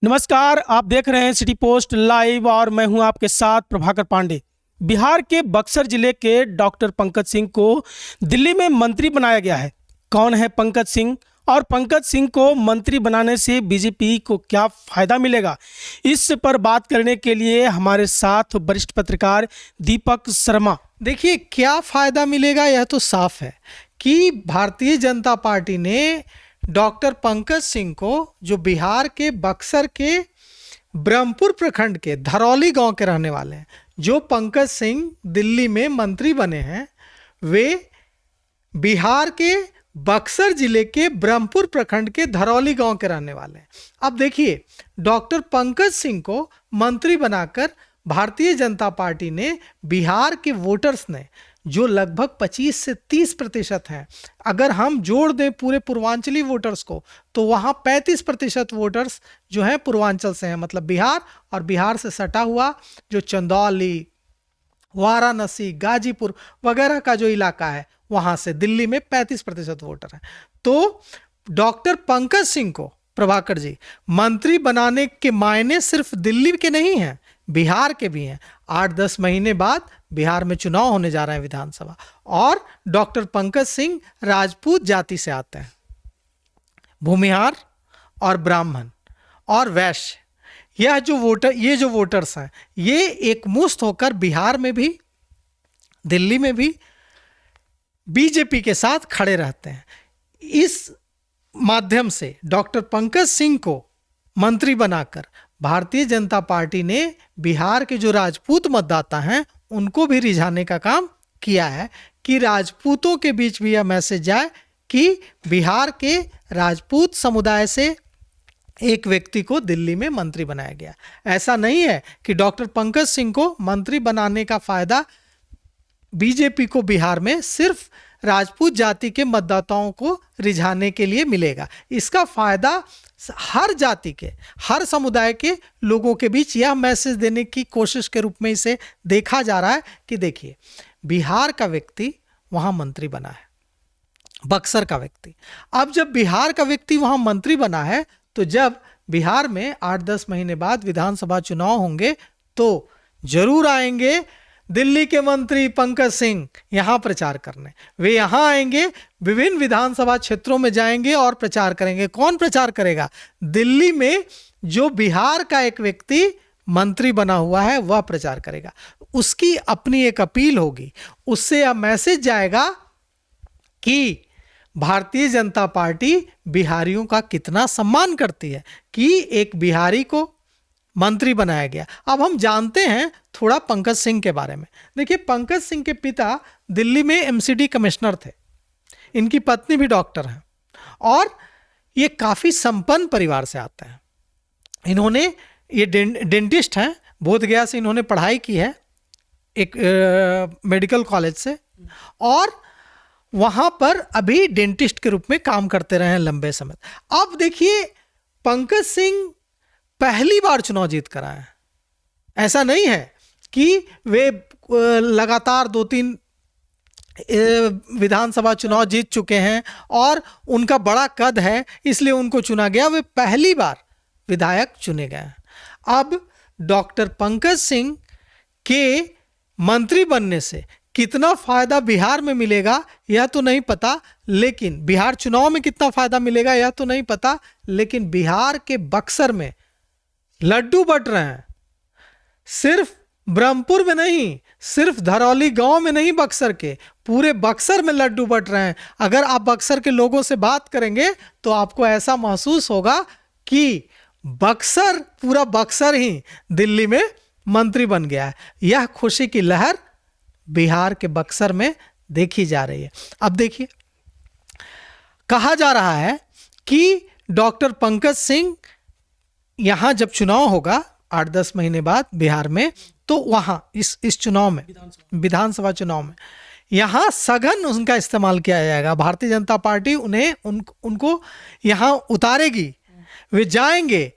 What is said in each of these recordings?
नमस्कार, आप देख रहे हैं सिटी पोस्ट लाइव और मैं हूं आपके साथ प्रभाकर पांडे। बिहार के बक्सर जिले के डॉक्टर पंकज सिंह को दिल्ली में मंत्री बनाया गया है। कौन है पंकज सिंह और पंकज सिंह को मंत्री बनाने से बीजेपी को क्या फायदा मिलेगा, इस पर बात करने के लिए हमारे साथ वरिष्ठ पत्रकार दीपक शर्मा। देखिए, क्या फायदा मिलेगा यह तो साफ है कि भारतीय जनता पार्टी ने डॉक्टर पंकज सिंह को, जो बिहार के बक्सर के ब्रह्मपुर प्रखंड के धरौली गांव के रहने वाले हैं, जो पंकज सिंह दिल्ली में मंत्री बने हैं, वे बिहार के बक्सर जिले के ब्रह्मपुर प्रखंड के धरौली गांव के रहने वाले हैं। अब देखिए, डॉक्टर पंकज सिंह को मंत्री बनाकर भारतीय जनता पार्टी ने बिहार के वोटर्स ने, जो लगभग 25 से 30% हैं, अगर हम जोड़ दें पूरे पूर्वांचली वोटर्स को, तो वहाँ 35% वोटर्स जो हैं पूर्वांचल से हैं, मतलब बिहार और बिहार से सटा हुआ जो चंदौली, वाराणसी, गाजीपुर वगैरह का जो इलाका है, वहाँ से दिल्ली में 35% वोटर हैं। तो डॉक्टर पंकज सिंह को, प्रभाकर जी, मंत्री बनाने के मायने सिर्फ दिल्ली के नहीं हैं, बिहार के भी हैं। 8-10 महीने बाद बिहार में चुनाव होने जा रहे हैं विधानसभा, और डॉक्टर पंकज सिंह राजपूत जाति से आते हैं। भूमिहार और ब्राह्मण और वैश्य, ये जो वोटर्स हैं, ये एक मुश्त होकर बिहार में भी दिल्ली में भी बीजेपी के साथ खड़े रहते हैं। इस माध्यम से डॉक्टर पंकज सिंह को मंत्री बनाकर भारतीय जनता पार्टी ने बिहार के जो राजपूत मतदाता हैं उनको भी रिझाने का काम किया है कि राजपूतों के बीच भी यह मैसेज जाए कि बिहार के राजपूत समुदाय से एक व्यक्ति को दिल्ली में मंत्री बनाया गया। ऐसा नहीं है कि डॉक्टर पंकज सिंह को मंत्री बनाने का फायदा बीजेपी को बिहार में सिर्फ राजपूत जाति के मतदाताओं को रिझाने के लिए मिलेगा। इसका फायदा हर जाति के, हर समुदाय के लोगों के बीच यह मैसेज देने की कोशिश के रूप में इसे देखा जा रहा है कि देखिए, बिहार का व्यक्ति वहाँ मंत्री बना है, बक्सर का व्यक्ति। अब जब बिहार का व्यक्ति वहाँ मंत्री बना है, तो जब बिहार में 8-10 महीने बाद विधानसभा चुनाव होंगे तो जरूर आएंगे दिल्ली के मंत्री पंकज सिंह यहाँ प्रचार करने। वे यहाँ आएंगे, विभिन्न विधानसभा क्षेत्रों में जाएंगे और प्रचार करेंगे। कौन प्रचार करेगा? दिल्ली में जो बिहार का एक व्यक्ति मंत्री बना हुआ है वह प्रचार करेगा। उसकी अपनी एक अपील होगी, उससे यह मैसेज जाएगा कि भारतीय जनता पार्टी बिहारियों का कितना सम्मान करती है कि एक बिहारी को मंत्री बनाया गया। अब हम जानते हैं थोड़ा पंकज सिंह के बारे में। देखिए, पंकज सिंह के पिता दिल्ली में एमसीडी कमिश्नर थे, इनकी पत्नी भी डॉक्टर हैं और ये काफ़ी संपन्न परिवार से आते हैं। इन्होंने, ये डेंटिस्ट हैं, बोधगया से इन्होंने पढ़ाई की है, एक मेडिकल कॉलेज से, और वहाँ पर अभी डेंटिस्ट के रूप में काम करते रहे हैं लंबे समय। अब देखिए, पंकज सिंह पहली बार चुनाव जीत कर आए हैं। ऐसा नहीं है कि वे लगातार 2-3 विधानसभा चुनाव जीत चुके हैं और उनका बड़ा कद है इसलिए उनको चुना गया। वे पहली बार विधायक चुने गए हैं। अब डॉक्टर पंकज सिंह के मंत्री बनने से कितना फायदा बिहार में मिलेगा यह तो नहीं पता, लेकिन बिहार चुनाव में कितना फायदा मिलेगा यह तो नहीं पता, लेकिन बिहार के बक्सर में लड्डू बट रहे हैं। सिर्फ ब्रह्मपुर में नहीं, सिर्फ धरौली गांव में नहीं, बक्सर के पूरे बक्सर में लड्डू बट रहे हैं। अगर आप बक्सर के लोगों से बात करेंगे तो आपको ऐसा महसूस होगा कि बक्सर, पूरा बक्सर ही दिल्ली में मंत्री बन गया है। यह खुशी की लहर बिहार के बक्सर में देखी जा रही है। अब देखिए, कहा जा रहा है कि डॉक्टर पंकज सिंह यहाँ जब चुनाव होगा 8-10 महीने बाद बिहार में, तो वहाँ इस चुनाव में, विधानसभा चुनाव में, यहाँ सघन उनका इस्तेमाल किया जाएगा। भारतीय जनता पार्टी उनको यहाँ उतारेगी। वे जाएंगे,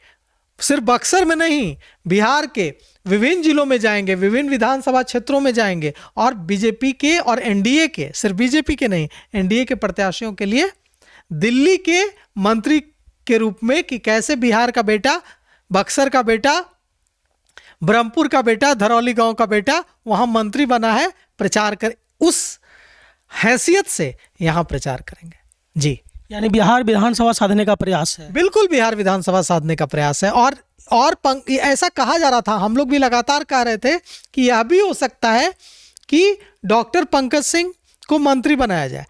सिर्फ बक्सर में नहीं, बिहार के विभिन्न जिलों में जाएंगे, विभिन्न विधानसभा क्षेत्रों में जाएंगे, और बीजेपी के और एनडीए के, सिर्फ बीजेपी के नहीं, एनडीए के प्रत्याशियों के लिए दिल्ली के मंत्री के रूप में कि कैसे बिहार का बेटा बक्सर का बेटा, ब्रह्मपुर का बेटा, धरौली गांव का बेटा वहां मंत्री बना है, प्रचार कर, उस हैसियत से यहां प्रचार करेंगे। जी, यानी बिहार विधानसभा साधने का प्रयास है। बिल्कुल बिहार विधानसभा साधने का प्रयास है। और ऐसा कहा जा रहा था, हम लोग भी लगातार कह रहे थे कि यह भी हो सकता है कि डॉक्टर पंकज सिंह को मंत्री बनाया जाए,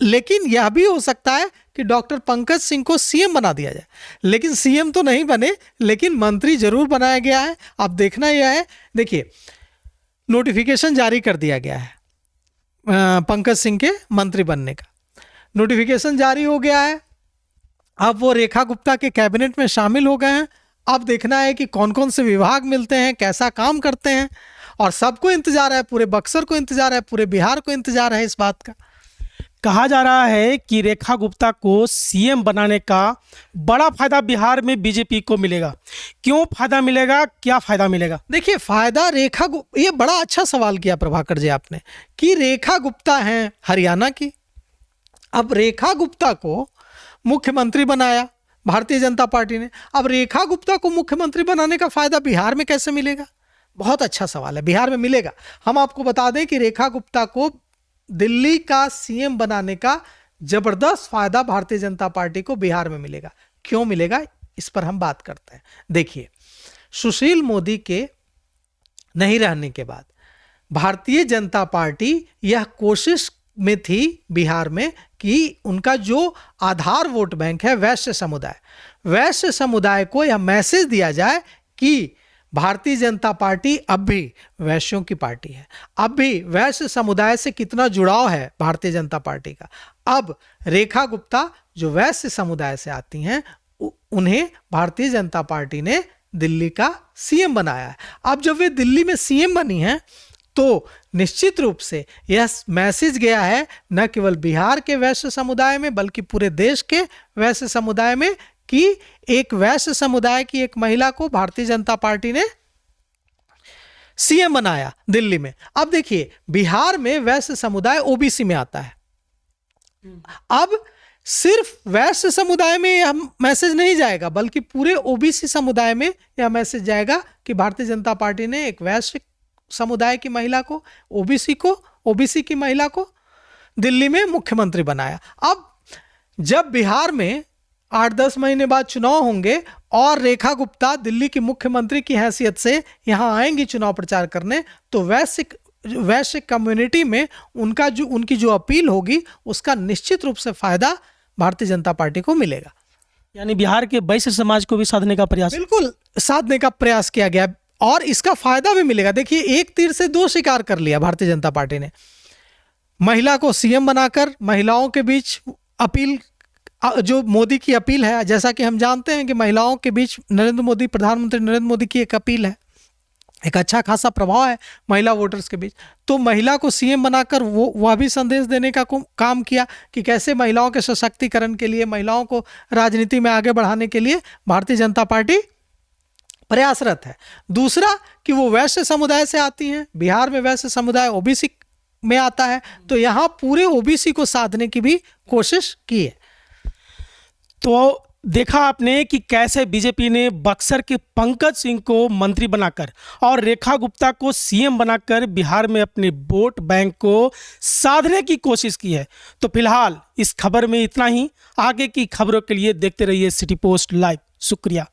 लेकिन यह भी हो सकता है कि डॉक्टर पंकज सिंह को सीएम बना दिया जाए। लेकिन सीएम तो नहीं बने, लेकिन मंत्री जरूर बनाया गया है। अब देखना यह है, देखिए नोटिफिकेशन जारी कर दिया गया है पंकज सिंह के मंत्री बनने का, नोटिफिकेशन जारी हो गया है। अब वो रेखा गुप्ता के कैबिनेट में शामिल हो गए हैं। अब देखना है कि कौन कौन से विभाग मिलते हैं, कैसा काम करते हैं, और सबको इंतजार है, पूरे बक्सर को इंतजार है, पूरे बिहार को इंतजार है इस बात का। कहा जा रहा है कि रेखा गुप्ता को सीएम बनाने का बड़ा फायदा बिहार में बीजेपी को मिलेगा। क्यों फायदा मिलेगा, क्या फायदा मिलेगा? देखिए फायदा ये बड़ा अच्छा सवाल किया प्रभाकर जी आपने, कि रेखा गुप्ता हैं हरियाणा की। अब रेखा गुप्ता को मुख्यमंत्री बनाया भारतीय जनता पार्टी ने। अब रेखा गुप्ता को मुख्यमंत्री बनाने का फायदा बिहार में कैसे मिलेगा? बहुत अच्छा सवाल है। बिहार में मिलेगा। हम आपको बता दें कि रेखा गुप्ता को दिल्ली का सीएम बनाने का जबरदस्त फायदा भारतीय जनता पार्टी को बिहार में मिलेगा। क्यों मिलेगा, इस पर हम बात करते हैं। देखिए, सुशील मोदी के नहीं रहने के बाद भारतीय जनता पार्टी यह कोशिश में थी बिहार में कि उनका जो आधार वोट बैंक है वैश्य समुदाय को यह मैसेज दिया जाए कि भारतीय जनता पार्टी अब भी वैश्यों की पार्टी है। अब भी वैश्य समुदाय से कितना जुड़ाव है भारतीय जनता पार्टी का। अब रेखा गुप्ता जो वैश्य समुदाय से आती हैं, उन्हें भारतीय जनता पार्टी ने दिल्ली का सीएम बनाया है। अब जब वे दिल्ली में सीएम बनी हैं तो निश्चित रूप से यह मैसेज गया है न केवल बिहार के वैश्य समुदाय में बल्कि पूरे देश के वैश्य समुदाय में कि एक वैश्य समुदाय की एक महिला को भारतीय जनता पार्टी ने सीएम बनाया दिल्ली में। अब देखिए, बिहार में वैश्य समुदाय ओबीसी में आता है। अब सिर्फ वैश्य समुदाय में यह मैसेज नहीं जाएगा बल्कि पूरे ओबीसी समुदाय में यह मैसेज जाएगा कि भारतीय जनता पार्टी ने एक वैश्य समुदाय की महिला को, ओबीसी की महिला को दिल्ली में मुख्यमंत्री बनाया। अब जब बिहार में 8-10 महीने बाद चुनाव होंगे और रेखा गुप्ता दिल्ली की मुख्यमंत्री की हैसियत से यहां आएंगी चुनाव प्रचार करने, तो वैश्य कम्युनिटी में उनकी जो अपील होगी उसका निश्चित रूप से फायदा भारतीय जनता पार्टी को मिलेगा। यानी बिहार के वैश्य समाज को भी साधने का प्रयास, बिल्कुल साधने का प्रयास किया गया और इसका फायदा भी मिलेगा। देखिए, एक तीर से दो शिकार कर लिया भारतीय जनता पार्टी ने। महिला को सीएम बनाकर महिलाओं के बीच अपील, जो मोदी की अपील है, जैसा कि हम जानते हैं कि महिलाओं के बीच प्रधानमंत्री नरेंद्र मोदी की एक अपील है, एक अच्छा खासा प्रभाव है महिला वोटर्स के बीच। तो महिला को सीएम बनाकर वह भी संदेश देने का काम किया कि कैसे महिलाओं के सशक्तिकरण के लिए, महिलाओं को राजनीति में आगे बढ़ाने के लिए भारतीय जनता पार्टी प्रयासरत है। दूसरा कि वो वैश्य समुदाय से आती हैं, बिहार में वैश्य समुदाय ओबीसी में आता है, तो यहाँ पूरे ओबीसी को साधने की भी कोशिश की है। तो देखा आपने कि कैसे बीजेपी ने बक्सर के पंकज सिंह को मंत्री बनाकर और रेखा गुप्ता को सीएम बनाकर बिहार में अपने वोट बैंक को साधने की कोशिश की है। तो फिलहाल इस खबर में इतना ही। आगे की खबरों के लिए देखते रहिए सिटी पोस्ट लाइव। शुक्रिया।